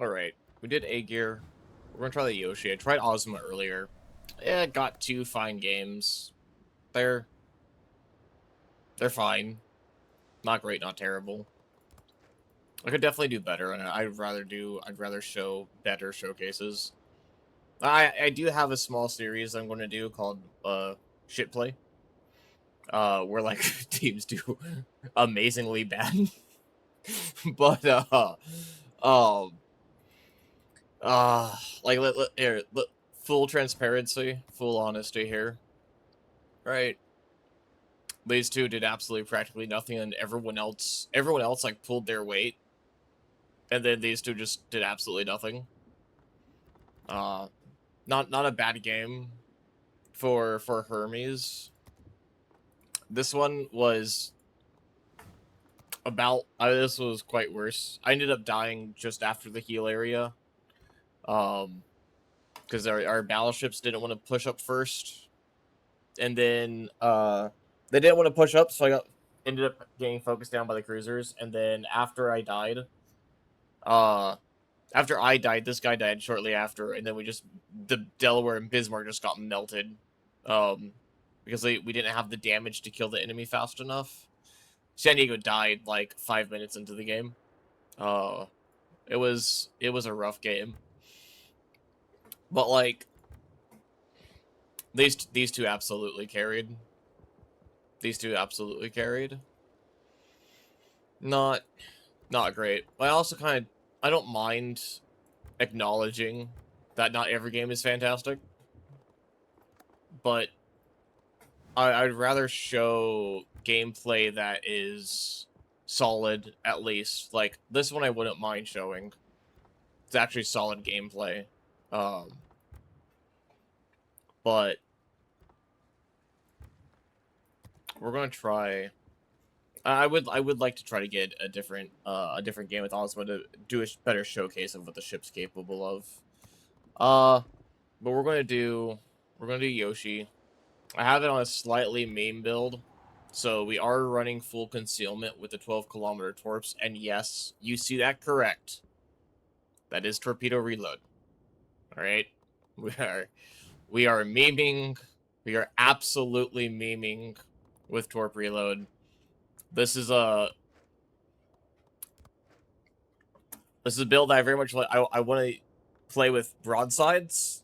Alright. We did A gear. We're gonna try the Yoshi. I tried Ozma earlier. Yeah, got 2 fine games. They're fine. Not great, not terrible. I could definitely do better, and I'd rather show better showcases. I do have a small series I'm gonna do called shit play. Where like teams do amazingly bad. But um like full transparency, full honesty here. Right. These two did absolutely practically nothing, and everyone else like pulled their weight, and then these two just did absolutely nothing. Not a bad game for Hermes. This one was this was quite worse. I ended up dying just after the heal area, because our battleships didn't want to push up first, and then they didn't want to push up, so ended up getting focused down by the cruisers, and then after I died, this guy died shortly after, and then the Delaware and Bismarck just got melted, because we didn't have the damage to kill the enemy fast enough. San Diego died like 5 minutes into the game. It was a rough game, but like these two absolutely carried. These two absolutely carried. Not great. I also I don't mind acknowledging that not every game is fantastic, but I'd rather show gameplay that is solid, at least. Like, this one I wouldn't mind showing. It's actually solid gameplay. But we're gonna try... I would like to try to get a different game with Ozma to do a better showcase of what the ship's capable of. But we're gonna do Yoshi. I have it on a slightly meme build, so we are running full concealment with the 12-kilometer torps, and yes, you see that correct. That is torpedo reload. All right, we are memeing. We are absolutely memeing with torp reload. This is a build that I very much like. I want to play with broadsides,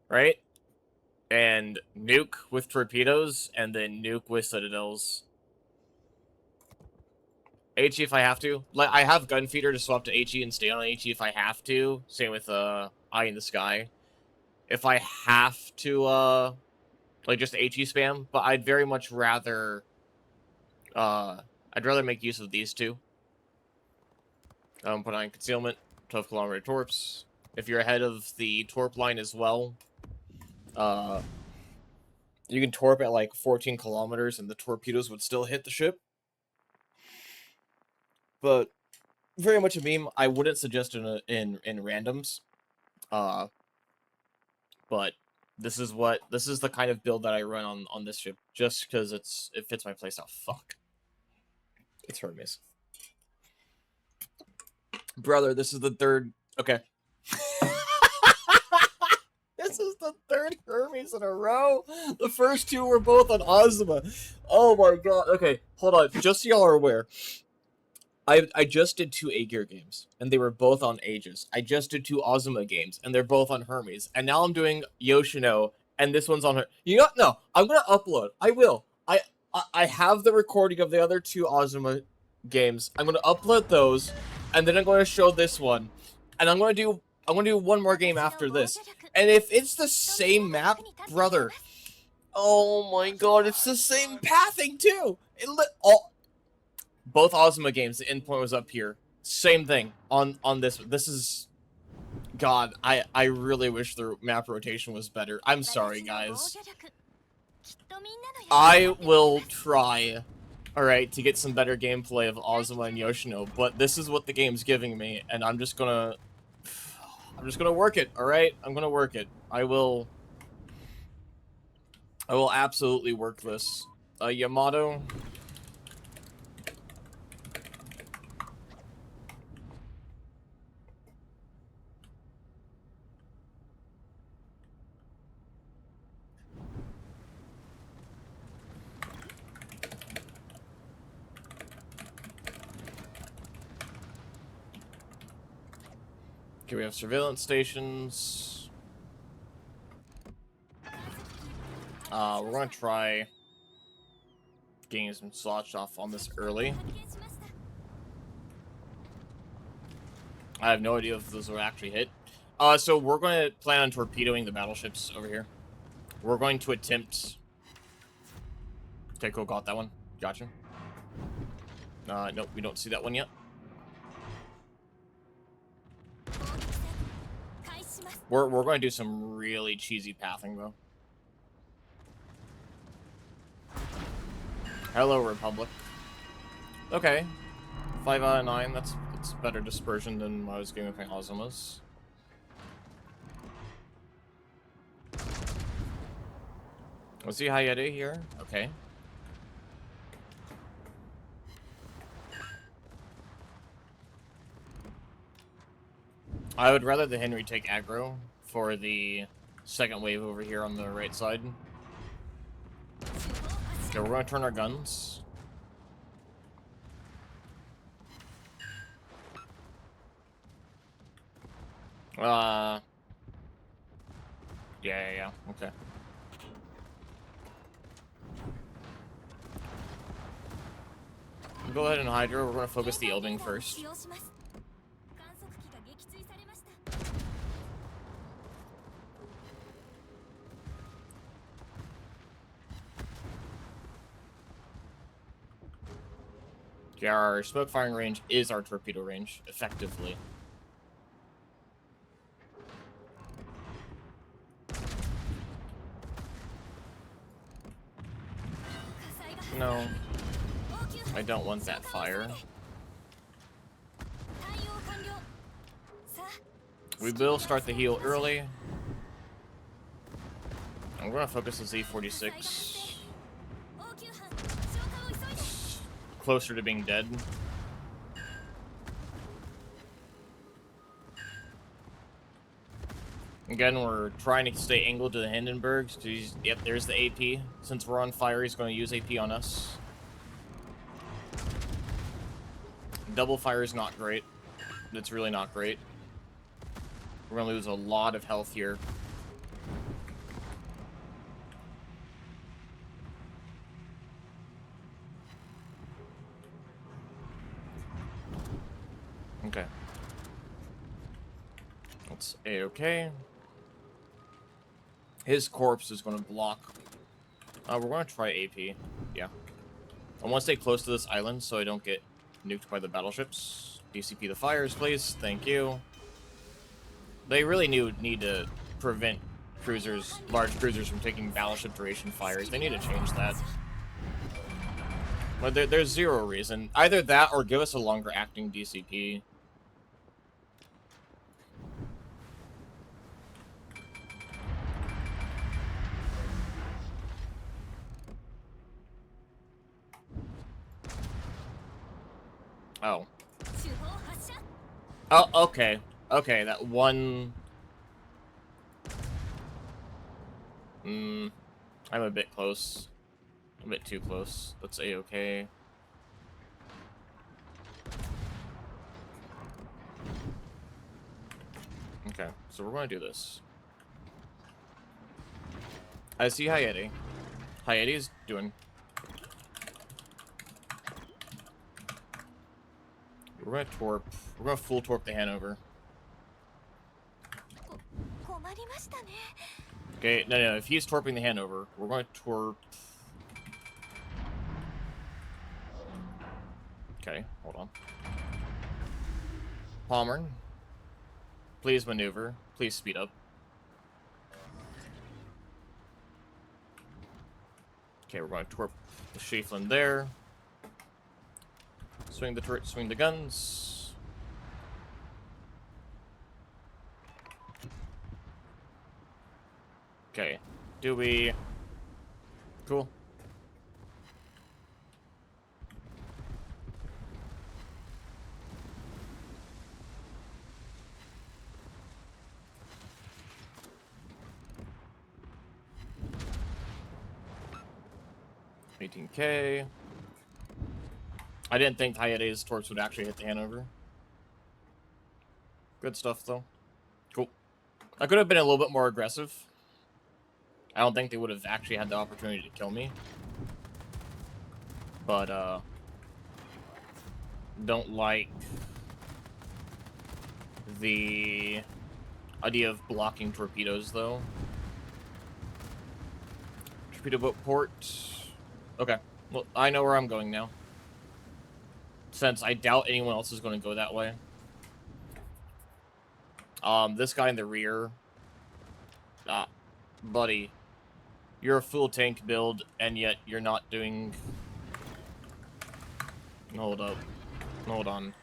right? And nuke with torpedoes, and then nuke with citadels. HE if I have to. Like, I have gun feeder to swap to HE and stay on HE if I have to. Same with Eye in the Sky. If I have to like just HE spam, but I'd very much rather I'd rather make use of these two. Put on concealment, 12-kilometer torps. If you're ahead of the torp line as well, you can torp at like 14 kilometers and the torpedoes would still hit the ship. But very much a meme. I wouldn't suggest in randoms. But this is the kind of build that I run on this ship, just because it fits my playstyle. Fuck. It's Hermes. Brother, this is the third... Okay. This is the third Hermes in a row. The first two were both on Ozma. Oh my god. Okay, hold on. Just so y'all are aware, I just did 2 A gear games, and they were both on Aegis. I just did 2 Ozma games, and they're both on Hermes. And now I'm doing Yoshino, and this one's on her. You know, no, I'm gonna upload. I will. I have the recording of the other 2 Ozma games. I'm gonna upload those, and then I'm gonna show this one, and I'm gonna do one more game after this. And if it's the same map, brother, oh my god, it's the same pathing too. Both Ozma games, the endpoint was up here. Same thing on this. This is... God, I really wish the map rotation was better. I'm sorry, guys. I will try, alright, to get some better gameplay of Ozma and Yoshino, but this is what the game's giving me, and I'm just gonna work it, alright? I'm gonna work it. I will absolutely work this. Yamato... Okay, we have surveillance stations. We're gonna try getting some slots off on this early. I have no idea if those will actually hit. So we're going to plan on torpedoing the battleships over here. We're going to attempt... Okay, cool, got that one. Gotcha. Nope, we don't see that one yet. We're going to do some really cheesy pathing, though. Hello, Republic. Okay. 5 out of 9, that's better dispersion than I was getting with my Ozumas. Let's see Hayate here. Okay. I would rather the Henry take aggro for the second wave over here on the right side. Okay, we're going to turn our guns. Yeah, okay. Go ahead and Hydra, we're going to focus the Elding first. Okay, our smoke firing range is our torpedo range, effectively. No. I don't want that fire. We will start the heal early. I'm gonna focus the Z-46. Closer to being dead. Again, we're trying to stay angled to the Hindenburgs. Yep, there's the AP. Since we're on fire, he's going to use AP on us. Double fire is not great. It's really not great. We're going to lose a lot of health here. Okay. That's A-okay. His corpse is going to block. We're going to try AP. Yeah. I want to stay close to this island so I don't get nuked by the battleships. DCP the fires, please. Thank you. They really need to prevent cruisers, large cruisers, from taking battleship duration fires. They need to change that. But there's zero reason. Either that or give us a longer acting DCP. Oh. Oh, okay. Okay, that one... I'm a bit close. A bit too close. That's A-okay. Okay, so we're going to do this. I see Hayate. Hayate is doing... We're going to torp. We're going to full torp the Hanover. Okay, no, if he's torping the Hanover, we're going to torp... Okay, hold on. Pommern. Please maneuver. Please speed up. Okay, we're going to torp the Schieffelin there. Swing the turret, swing the guns. Okay, do we... Cool. $18K. I didn't think Hayate's torps would actually hit the Hanover. Good stuff, though. I could have been a little bit more aggressive. I don't think they would have actually had the opportunity to kill me. But, don't like the idea of blocking torpedoes, though. Torpedo boat port. Okay. Well, I know where I'm going now. Since I doubt anyone else is going to go that way. This guy in the rear. Ah, buddy. You're a full tank build, and yet you're not doing... Hold up. Hold on.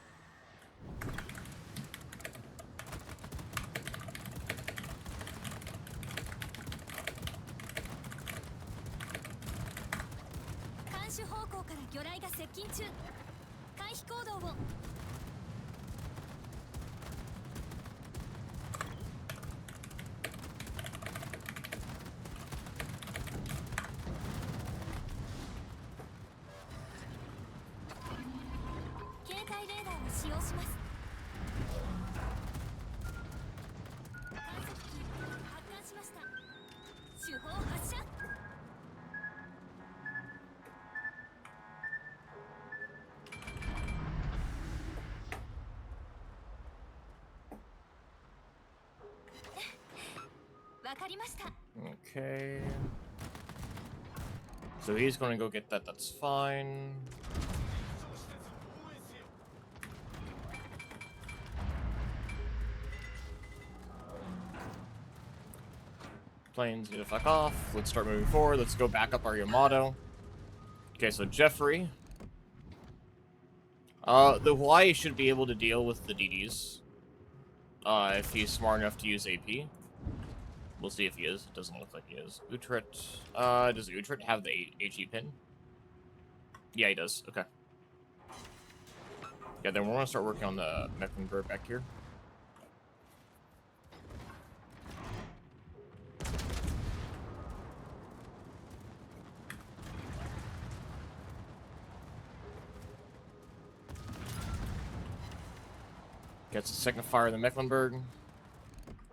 Okay. So he's going to go get that, that's fine. Planes need to fuck off. Let's start moving forward. Let's go back up our Yamato. Okay, so Jeffrey. The Hawaii should be able to deal with the DDs. If he's smart enough to use AP. We'll see if he is. It doesn't look like he is. Utrecht. Does Utrecht have the HE pin? Yeah, he does. Okay. Yeah, then we're going to start working on the Mecklenburg back here. Gets a second fire in the Mecklenburg.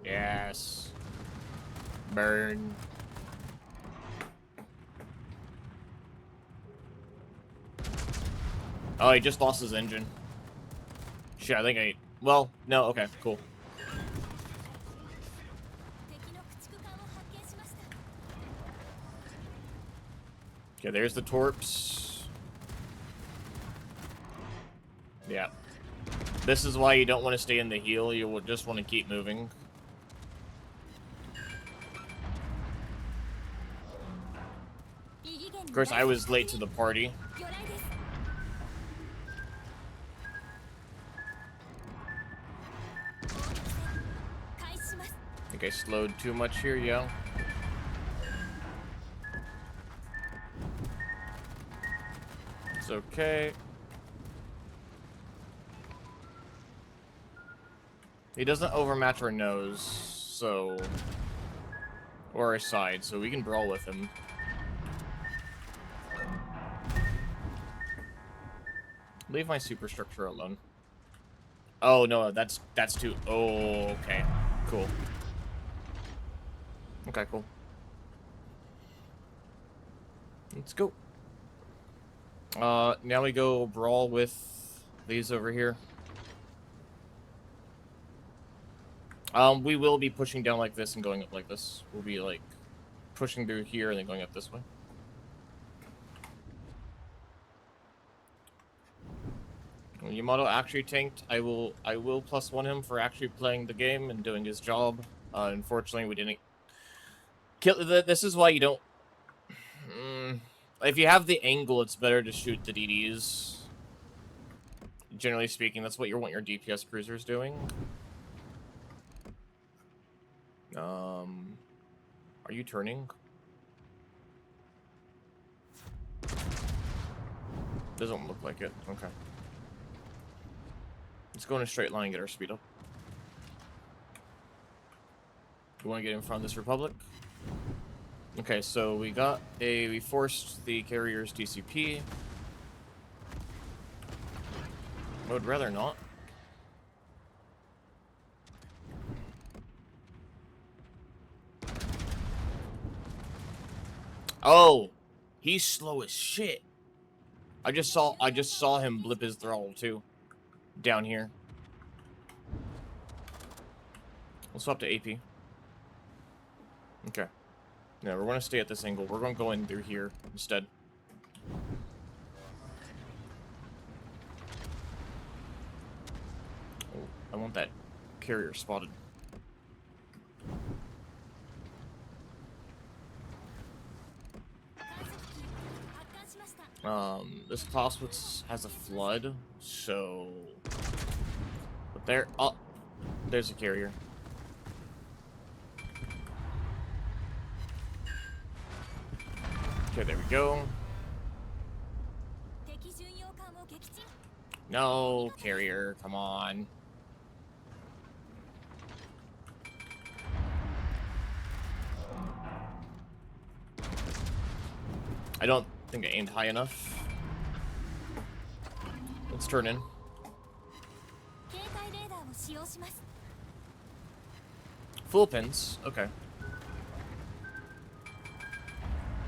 Yes. Burn. Oh, he just lost his engine. Shit, I think I... Well, no, okay, cool. Okay, there's the torps. Yeah. This is why you don't want to stay in the heel. You will just want to keep moving. Of course, I was late to the party. I think I slowed too much here, yo. It's okay. He doesn't overmatch our nose, so... Or our side, so we can brawl with him. Leave my superstructure alone. Oh, no, that's too... Oh, okay. Cool. Okay, cool. Let's go. Now we go brawl with these over here. We will be pushing down like this and going up like this. We'll be, like, pushing through here and then going up this way. When Yamato actually tanked, I will +1 him for actually playing the game and doing his job. Unfortunately, we didn't kill. This is why you don't. If you have the angle, it's better to shoot the DDs. Generally speaking, that's what you want your DPS cruisers doing. Are you turning? Doesn't look like it. Okay. Let's go in a straight line and get our speed up. We want to get in front of this Republic. Okay, so we forced the carrier's DCP. I would rather not. Oh, he's slow as shit. I just saw him blip his throttle too. Down here. We'll swap to AP. Okay. No, we're gonna stay at this angle. We're gonna go in through here instead. Oh, I want that carrier spotted. This Clausewitz has a flood, so... But there... Oh! There's a carrier. Okay, there we go. No, carrier, come on. I don't think I aimed high enough. Let's turn in. Full pins, okay.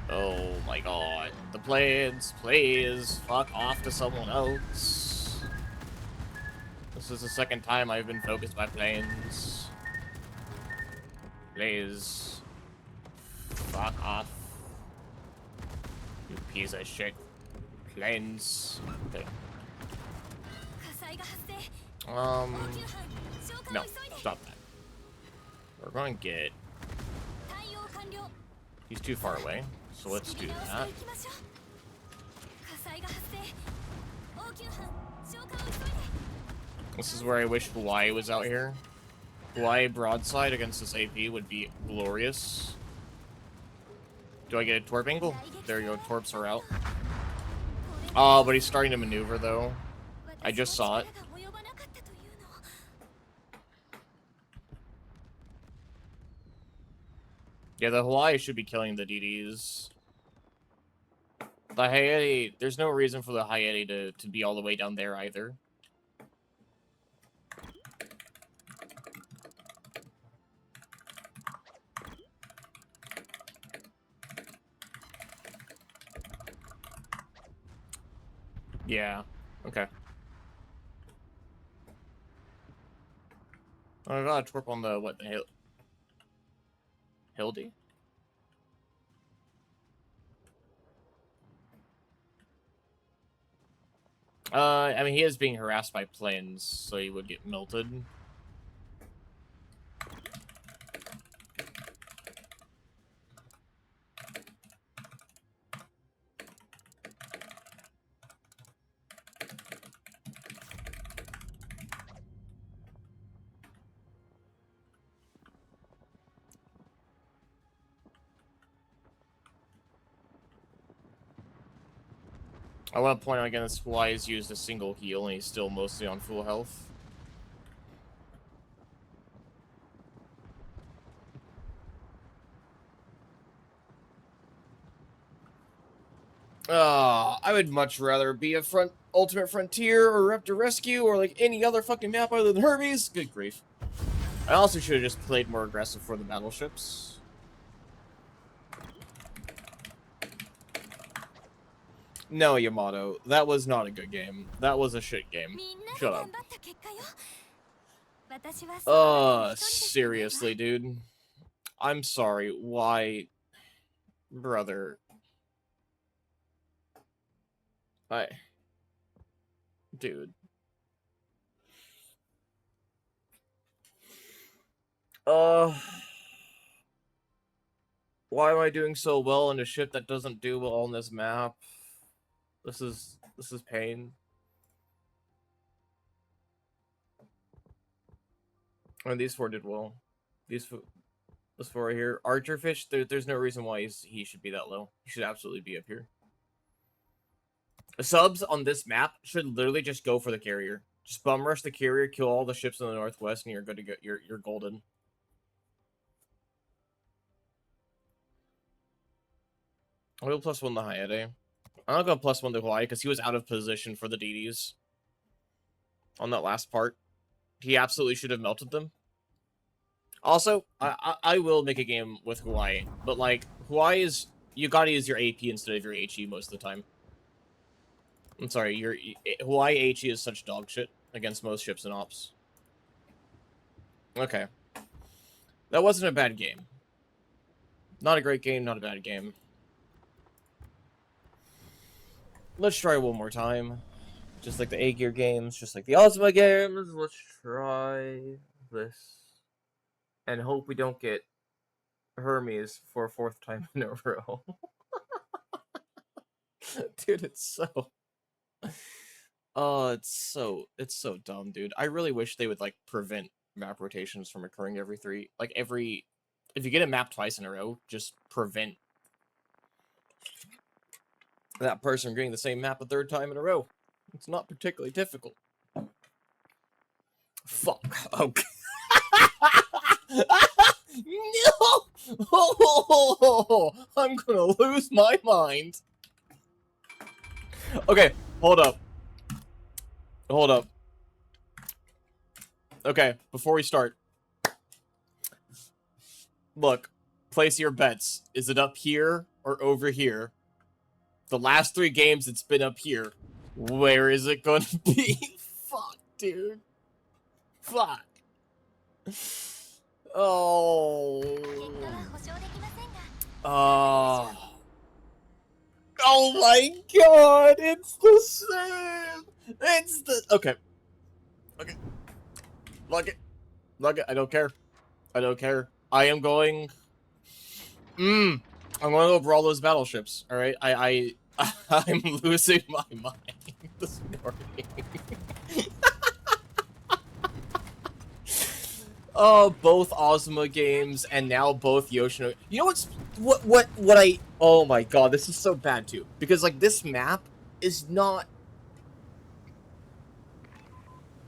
Oh my god. The planes, please, fuck off to someone else. This is the second time I've been focused by planes. Please. Fuck off. You piece of shit. Planes. Okay. No, stop that. We're going to get... He's too far away, so let's do that. This is where I wish Hawaii was out here. Hawaii broadside against this AP would be glorious. Do I get a torp angle? There you go, torps are out. Oh, but he's starting to maneuver though. I just saw it. Yeah, the Hawaii should be killing the DDs. The Hayate, there's no reason for the Hayate to be all the way down there either. Yeah, okay. I got a twerp on the, what, the Hildy? I mean, he is being harassed by planes, so he would get melted. I want to point out again that Hawaii has used a single heal, and he's still mostly on full health. I would much rather be a Ultimate Frontier or Raptor Rescue or like any other fucking map other than Hermes. Good grief. I also should have just played more aggressive for the battleships. No, Yamato, that was not a good game. That was a shit game. Shut up. Seriously, dude. I'm sorry. Why? Brother. Dude. Why am I doing so well in a ship that doesn't do well on this map? This is pain. And these four did well. This four right here. Archerfish, there's no reason why he should be that low. He should absolutely be up here. The subs on this map should literally just go for the carrier. Just bum rush the carrier, kill all the ships in the northwest, and you're good to go. You're golden. I will +1 the Hayate. I'm not going to +1 to Hawaii because he was out of position for the DDs. On that last part. He absolutely should have melted them. Also, I will make a game with Hawaii. But, like, Hawaii is You gotta use your AP instead of your HE most of the time. I'm sorry, your why HE is such dog shit against most ships and ops. Okay. That wasn't a bad game. Not a great game, not a bad game. Let's try one more time. Just like the A-Gear games, just like the Ozma games. Let's try this. And hope we don't get Hermes for a 4th time in a row. Dude, it's so... Oh, it's so dumb, dude. I really wish they would, like, prevent map rotations from occurring every 3... Like, every... If you get a map twice in a row, just prevent that person from getting the same map a 3rd time in a row. It's not particularly difficult. Fuck. Okay. No! Oh, I'm gonna lose my mind. Okay, hold up. Hold up. Okay, before we start. Look, place your bets. Is it up here or over here? The last 3 games it's been up here. Where is it gonna be? Fuck, dude. Fuck. Oh. Oh my god, it's the same! It's the... Okay. Okay. Look it. Look it, I don't care. I don't care. I am going... I'm going to go over all those battleships, alright? I'm losing my mind this morning. Oh, both Ozma games, and now both Yoshino. You know what I... Oh my god, this is so bad too. Because, like, this map is not...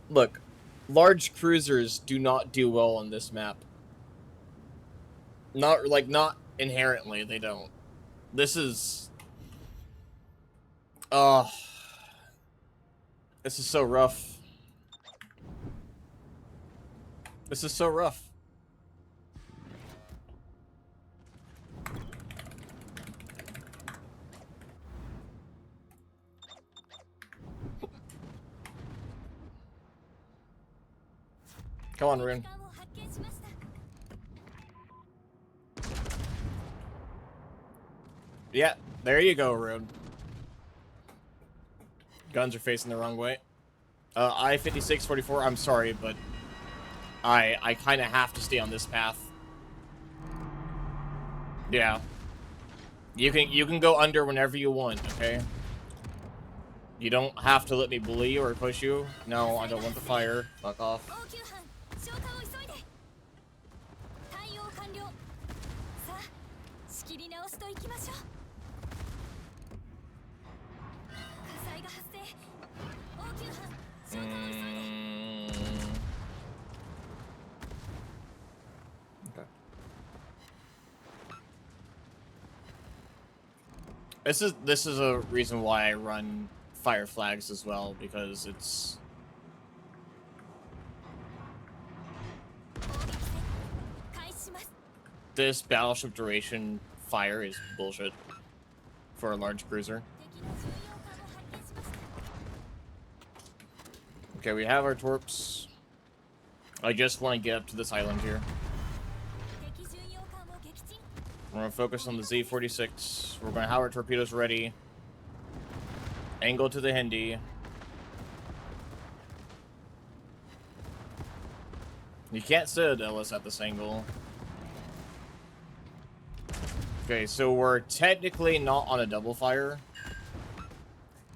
Look, large cruisers do not do well on this map. Not inherently, they don't. This is... This is so rough. This is so rough. Come on, Rune. Yeah, there you go, Rune. Guns are facing the wrong way. I-5644, I'm sorry, but I kind of have to stay on this path. Yeah. You can go under whenever you want, okay? You don't have to let me bully you or push you. No, I don't want the fire. Fuck off. Okay. This is a reason why I run fire flags as well, because it's... This battleship duration fire is bullshit for a large cruiser. Okay, we have our torps. I just want to get up to this island here. We're going to focus on the Z-46. We're going to have our torpedoes ready. Angle to the Hindi. You can't citadel us at this angle. Okay, so we're technically not on a double fire.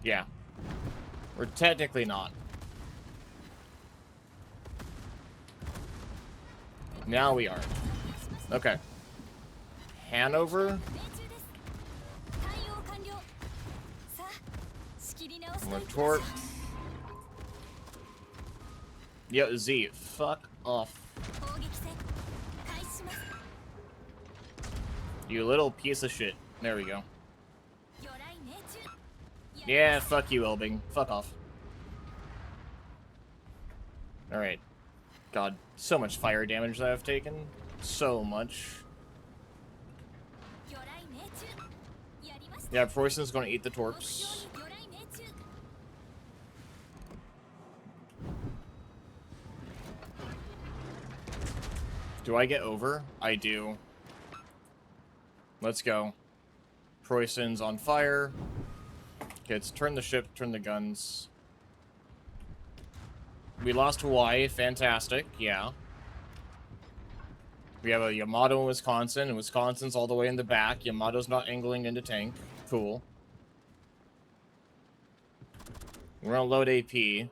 Yeah. We're technically not. Now we are. Okay. Hanover. More torp. Yo, Z, fuck off. You little piece of shit. There we go. Yeah, fuck you, Elbing. Fuck off. Alright. God, so much fire damage that I've taken. So much. Yeah, Preußen's gonna eat the torps. Do I get over? I do. Let's go. Preußen's on fire. Okay, let's turn the ship, turn the guns. We lost Hawaii. Fantastic. Yeah. We have a Yamato in Wisconsin, and Wisconsin's all the way in the back. Yamato's not angling into tank. Cool. We're gonna load AP.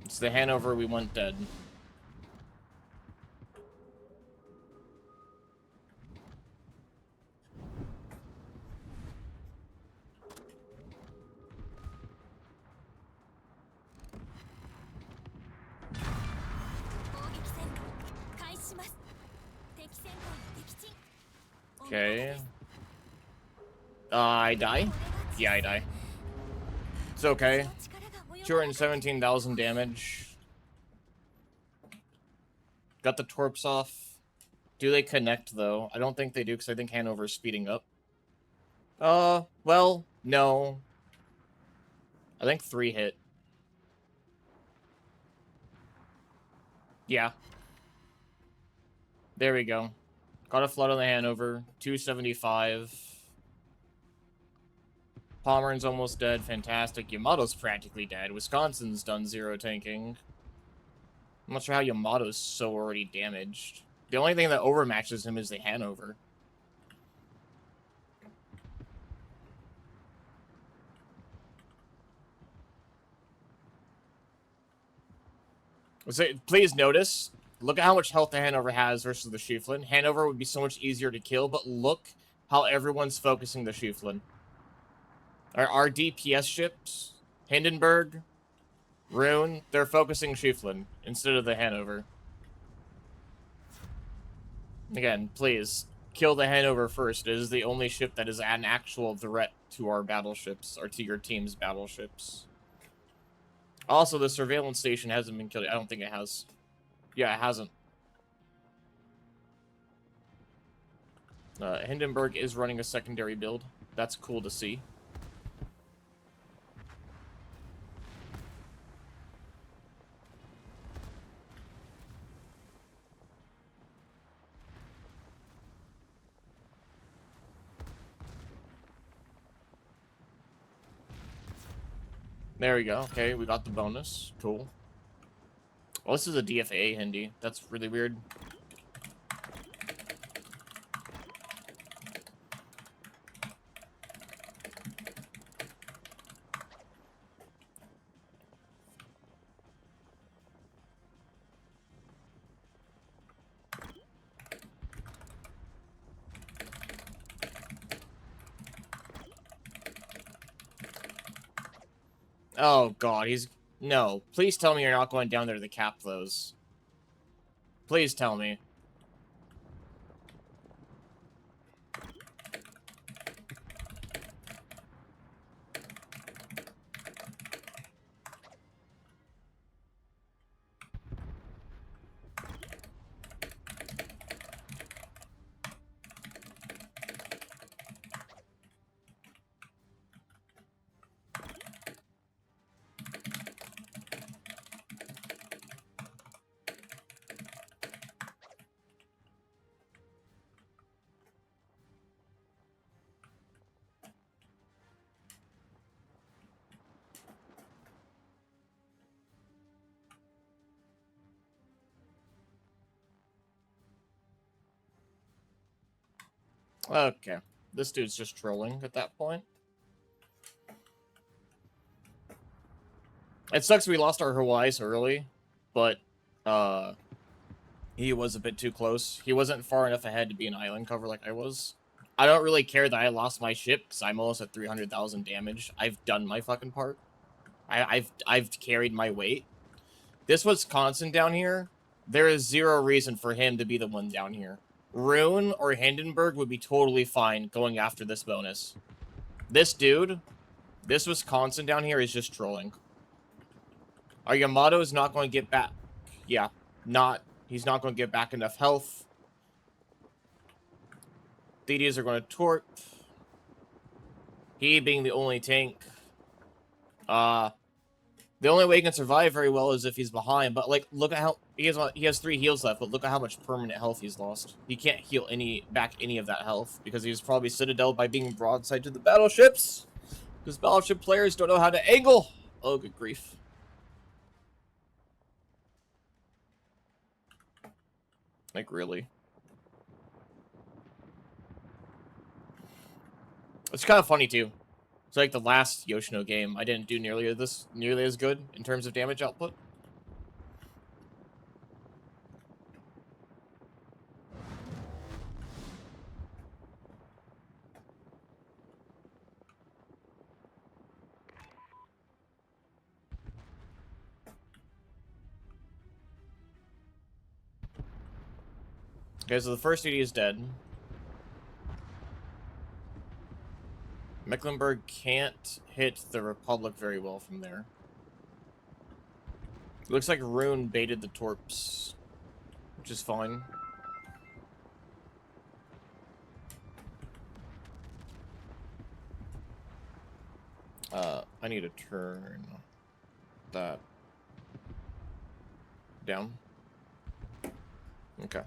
It's the Hanover we want dead. Okay. I die? Yeah, I die. It's okay. 217,000 damage. Got the torps off. Do they connect, though? I don't think they do, because I think Hanover's speeding up. Well, no. I think 3 hit. Yeah. There we go. Got a flood on the Hanover. 275. Pomeran's almost dead. Fantastic. Yamato's practically dead. Wisconsin's done 0 tanking. I'm not sure how Yamato's so already damaged. The only thing that overmatches him is the Hanover. So, please notice, look at how much health the Hanover has versus the Schieffelin. Hanover would be so much easier to kill, but look how everyone's focusing the Schieffelin. Our DPS ships, Hindenburg, Rune, they're focusing Schieffelin instead of the Hanover. Again, please, kill the Hanover first. It is the only ship that is an actual threat to our battleships, or to your team's battleships. Also, the surveillance station hasn't been killed. I don't think it has. Yeah, it hasn't. Hindenburg is running a secondary build. That's cool to see. There we go. Okay, we got the bonus. Cool. Oh, this is a DFA Hindi. That's really weird. Oh, God, he's... No, please tell me you're not going down there to cap those. Please tell me. Okay. This dude's just trolling at that point. It sucks we lost our Hawaii so early, but, he was a bit too close. He wasn't far enough ahead to be an island cover like I was. I don't really care that I lost my ship, because I'm almost at 300,000 damage. I've done my fucking part. I've carried my weight. This Wisconsin down here, there is 0 reason for him to be the one down here. Rune or Hindenburg would be totally fine going after this bonus. This dude, this Wisconsin down here is just trolling. Our Yamato is not going to get back. Yeah, he's not going to get back enough health. DDs are going to torp. He being the only tank. The only way he can survive very well is if he's behind. But like, look at how he has 3 heals left. But look at how much permanent health he's lost. He can't heal back any of that health because he was probably citadel by being broadside to the battleships. Because battleship players don't know how to angle. Oh, good grief. Like, really? It's kind of funny, too. It's like the last Yoshino game, I didn't do nearly as good in terms of damage output. Okay, so the first DD is dead. Mecklenburg can't hit the Republic very well from there. It looks like Rune baited the torps, which is fine. I need to turn that down. Okay.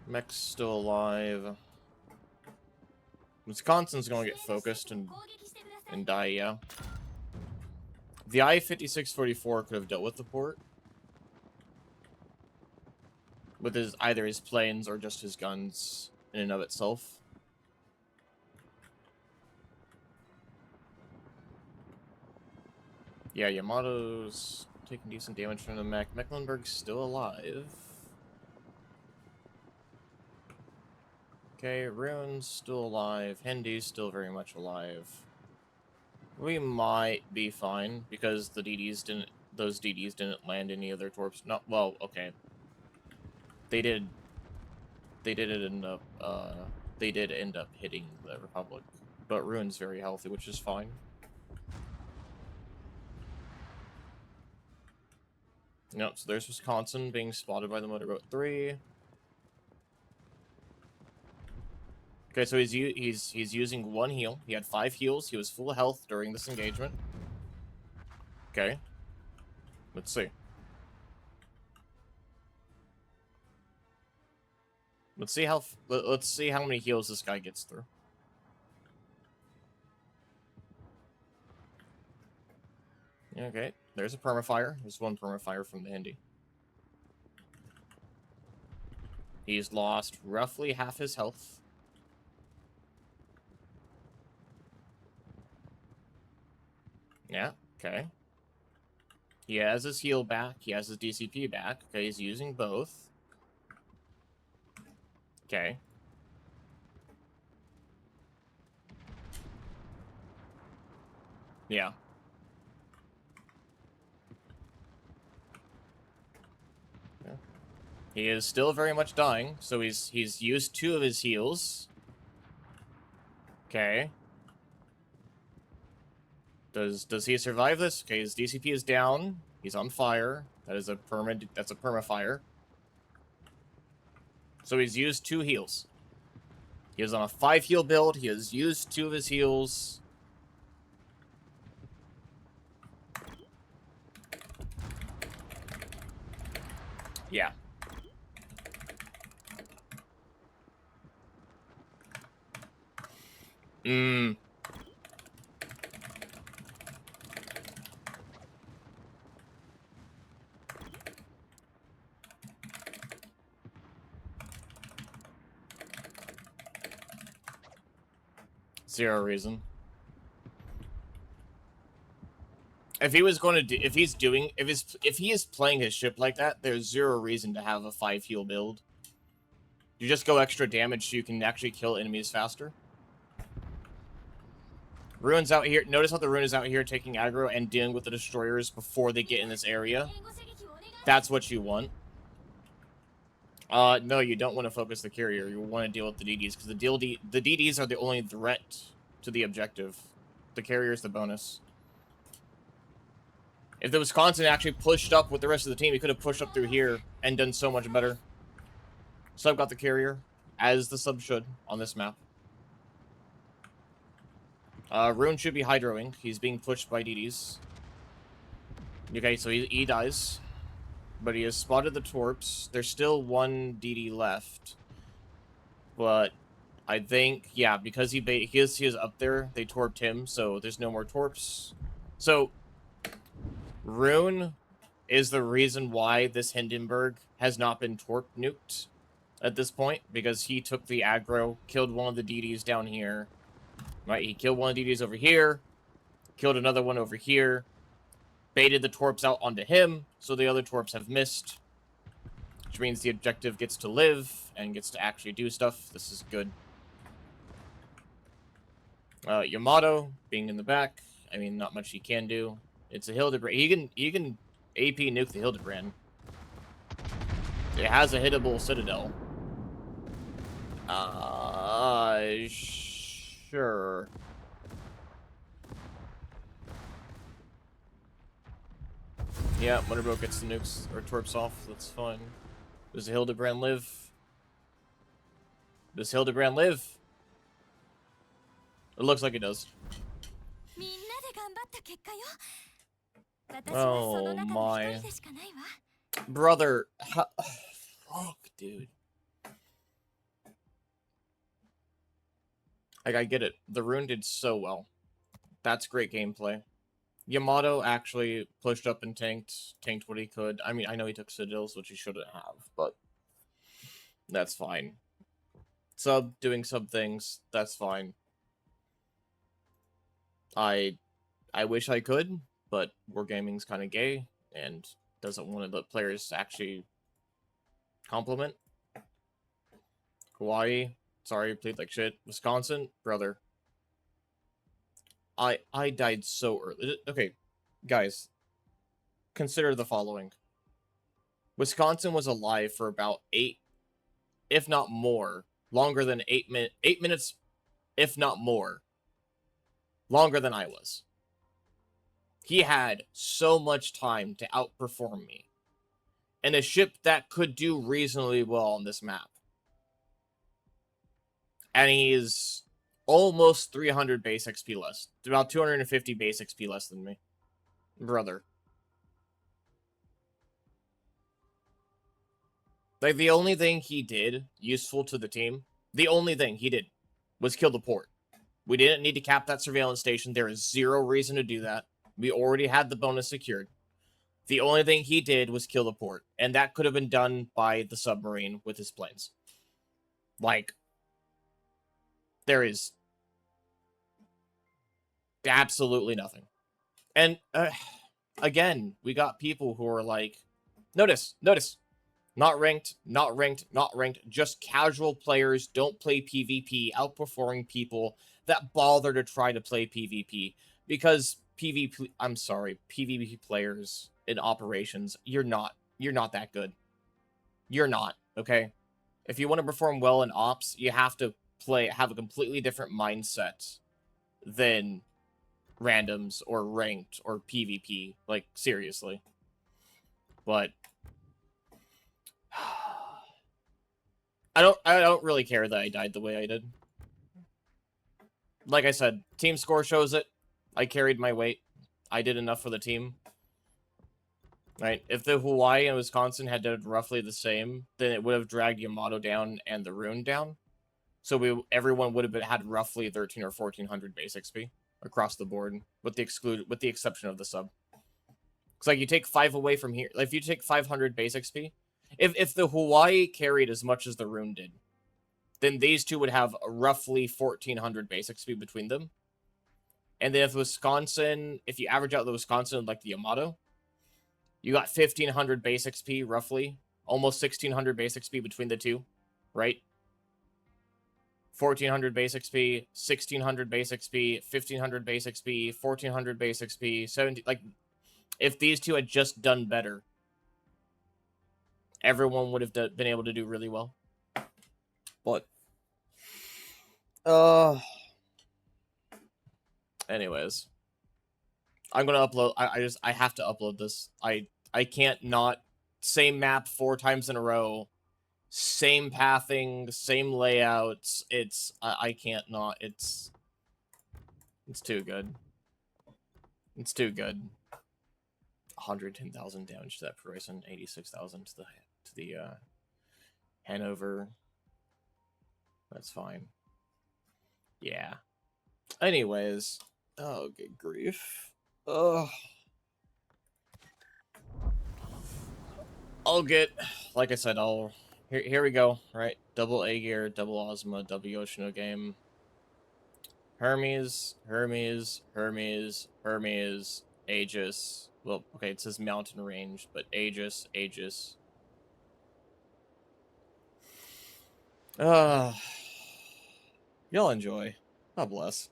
Mech's still alive. Wisconsin's gonna get focused and die, yeah. The I-5644 could have dealt with the port. With either his planes or just his guns in and of itself. Yeah, Yamato's taking decent damage from the mech. Mecklenburg's still alive. Okay, Rune's still alive. Hendy's still very much alive. We might be fine because those DDs didn't land any of their torps. Not well, okay. They did end up hitting the Republic. But Rune's very healthy, which is fine. Yep, so there's Wisconsin being spotted by the Motorboat 3. Okay, so he's using 1 heal. He had 5 heals. He was full health during this engagement. Okay. Let's see. Let's see how many heals this guy gets through. Okay, there's a permafire. There's 1 permafire from the Hindi. He's lost roughly half his health. Yeah, okay. He has his heal back. He has his DCP back. Okay, he's using both. Okay. Yeah. Yeah. He is still very much dying, so he's used 2 of his heals. Okay. Does he survive this? Okay, his DCP is down. He's on fire. That's a permafire. So he's used 2 heals. He is on a 5 heal build. He has used 2 of his heals. Yeah. Zero reason. If he was going to if he is playing his ship like that, there's 0 reason to have a 5 heal build. You just go extra damage so you can actually kill enemies faster. Rune's out here. Notice how the Rune is out here taking aggro and dealing with the destroyers before they get in this area. That's what you want. No, you don't want to focus the carrier. You want to deal with the DDs because the DDs are the only threat to the objective. The carrier is the bonus. If the Wisconsin actually pushed up with the rest of the team, he could have pushed up through here and done so much better. Sub got the carrier, as the sub should on this map. Rune should be hydroing. He's being pushed by DDs. Okay, so he dies. But he has spotted the torps. There's still one DD left. But I think, yeah, because he is up there, they torped him, so there's no more torps. So, Rune is the reason why this Hindenburg has not been torp nuked at this point, because he took the aggro, killed one of the DDs down here. Right, he killed one of the DDs over here, killed another one over here, baited the torps out onto him, so the other torps have missed, which means the objective gets to live and gets to actually do stuff. This is good. Yamato being in the back. I mean, not much he can do. It's a Hildebrand. He can AP nuke the Hildebrand. It has a hittable Citadel. Sure. Yeah, Wonderboat gets the nukes or torps off. That's fine. Does the Hildebrand live? Does Hildebrand live? It looks like it does. Oh my. Brother. Fuck, dude. Like, I get it. The Rune did so well. That's great gameplay. Yamato actually pushed up and tanked what he could. I mean, I know he took Citadels, which he shouldn't have, but that's fine. Sub doing sub things, that's fine. I wish I could, but Wargaming's kind of gay and doesn't want to let players actually compliment. Hawaii, sorry, played like shit. Wisconsin, brother. I died so early. Okay, guys, consider the following. Wisconsin was alive for about 8, if not more, longer than 8 minutes, if not more, longer than I was. He had so much time to outperform me. And a ship that could do reasonably well on this map. And he's almost 300 base XP less. About 250 base XP less than me. Brother. Like, the only thing he did useful to the team, the only thing he did was kill the port. We didn't need to cap that surveillance station. There is zero reason to do that. We already had the bonus secured. The only thing he did was kill the port. And that could have been done by the submarine with his planes. Like, there is absolutely nothing. And, again, we got people who are like, notice, not ranked, just casual players don't play PvP, outperforming people that bother to try to play PvP. Because PvP players in Operations, you're not that good. You're not, okay? If you want to perform well in Ops, you have to have a completely different mindset than randoms or ranked or PvP. Like, seriously. But I don't really care that I died the way I did. Like I said, team score shows it. I carried my weight. I did enough for the team. Right? If the Hawaii and Wisconsin had done roughly the same, then it would have dragged Yamato down and the Rune down. So everyone would have had roughly 13 or 1400 base XP across the board, with the exception of the sub. Because like you take 5 away from here, like if you take 500 base XP, if the Hawaii carried as much as the Rune did, then these two would have roughly 1400 base XP between them. And then if Wisconsin, if you average out the Wisconsin like the Yamato, you got 1500 base XP roughly, almost 1600 base XP between the two, right? 1400 base XP, 1600 base XP, 1500 base XP, 1400 base XP, 70, like, if these two had just done better, everyone would have been able to do really well. But, anyways, I'm gonna upload. I have to upload this. I can't not. Same map 4 times in a row. Same pathing, same layouts. I can't not. It's too good. It's too good. 110,000 damage to that person, 86,000 to the Hanover. That's fine. Yeah. Anyways, oh good grief. Ugh. I'll get, like I said, here we go. Right, double A gear, double Ozma, double Yoshino game. Hermes, Hermes, Hermes, Hermes, Aegis. Well, okay, it says mountain range, but Aegis, Aegis. Y'all enjoy. God bless.